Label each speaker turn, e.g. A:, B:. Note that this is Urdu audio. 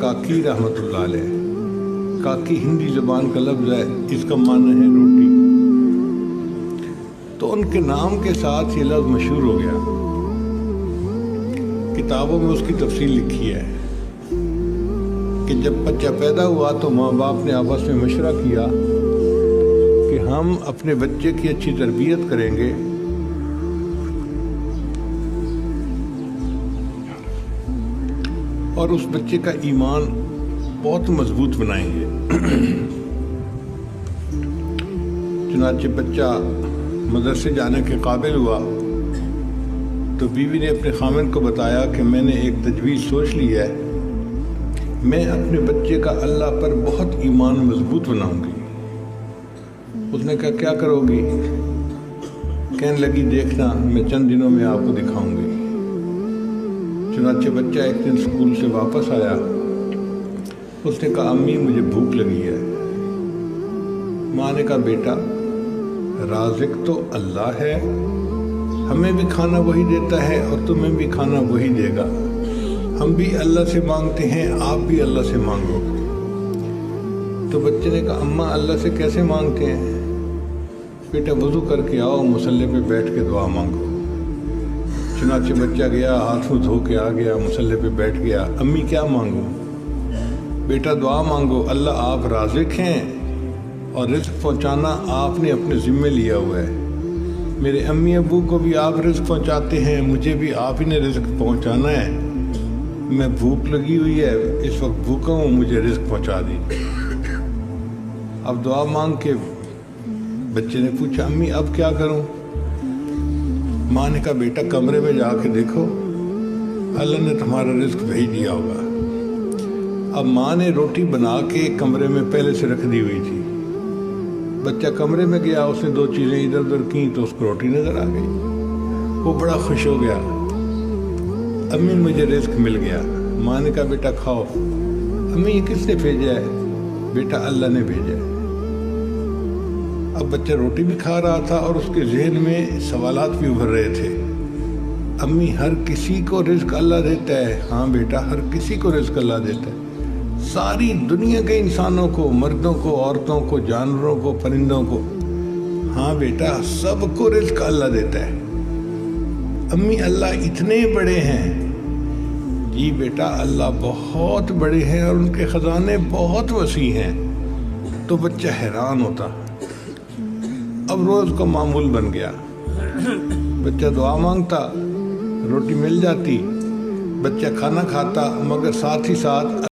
A: کاکی رحمۃ اللہ علیہ، کاکی ہندی زبان کا لفظ ہے، اس کا معنی ہے روٹی۔ تو ان کے نام کے ساتھ یہ لفظ مشہور ہو گیا، کتابوں میں اس کی تفصیل لکھی ہے کہ جب بچہ پیدا ہوا تو ماں باپ نے آپس میں مشورہ کیا کہ ہم اپنے بچے کی اچھی تربیت کریں گے اور اس بچے کا ایمان بہت مضبوط بنائیں گے۔ چنانچہ بچہ مدرسے جانے کے قابل ہوا تو بیوی نے اپنے خامن کو بتایا کہ میں نے ایک تجویز سوچ لی ہے، میں اپنے بچے کا اللہ پر بہت ایمان مضبوط بناؤں گی۔ اس نے کہا کیا کرو گی؟ کہنے لگی دیکھنا میں چند دنوں میں آپ کو دکھاؤں گی۔ چنانچہ بچہ ایک دن اسکول سے واپس آیا، اس نے کہا امی مجھے بھوک لگی ہے۔ ماں نے کہا بیٹا رازق تو اللہ ہے، ہمیں بھی کھانا وہی دیتا ہے اور تمہیں بھی کھانا وہی دے گا، ہم بھی اللہ سے مانگتے ہیں، آپ بھی اللہ سے مانگو۔ تو بچے نے کہا اماں اللہ سے کیسے مانگتے ہیں؟ بیٹا وضو کر کے آؤ، مصلی پہ بیٹھ کے دعا مانگو۔ چنانچہ بچہ گیا، ہاتھ منہ دھو کے آ گیا، مصلی پہ بیٹھ گیا۔ امی کیا مانگو؟ بیٹا دعا مانگو، اللہ آپ رازق ہیں اور رزق پہنچانا آپ نے اپنے ذمے لیا ہوا ہے، میرے امی ابو کو بھی آپ رزق پہنچاتے ہیں، مجھے بھی آپ ہی نے رزق پہنچانا ہے، میں بھوک لگی ہوئی ہے، اس وقت بھوکا ہوں، مجھے رزق پہنچا دی۔ اب دعا مانگ کے بچے نے پوچھا امی اب کیا کروں؟ ماں نے کہا بیٹا کمرے میں جا کے دیکھو، اللہ نے تمہارا رزق بھیج دیا ہوگا۔ اب ماں نے روٹی بنا کے کمرے میں پہلے سے رکھ دی ہوئی تھی، بچہ کمرے میں گیا، اس نے دو چیزیں ادھر ادھر کی تو اس کو روٹی نظر آ گئی، وہ بڑا خوش ہو گیا، امی مجھے رزق مل گیا۔ ماں نے کہا بیٹا کھاؤ۔ امی یہ کس نے بھیجا ہے؟ بیٹا اللہ نے بھیجا ہے۔ اب بچہ روٹی بھی کھا رہا تھا اور اس کے ذہن میں سوالات بھی ابھر رہے تھے، امی ہر کسی کو رزق اللہ دیتا ہے؟ ہاں بیٹا ہر کسی کو رزق اللہ دیتا ہے، ساری دنیا کے انسانوں کو، مردوں کو، عورتوں کو، جانوروں کو، پرندوں کو، ہاں بیٹا سب کو رزق اللہ دیتا ہے۔ امی اللہ اتنے بڑے ہیں؟ جی بیٹا اللہ بہت بڑے ہیں اور ان کے خزانے بہت وسیع ہیں۔ تو بچہ حیران ہوتا، اب روز کا معمول بن گیا، بچہ دعا مانگتا، روٹی مل جاتی، بچہ کھانا کھاتا، مگر ساتھ ہی ساتھ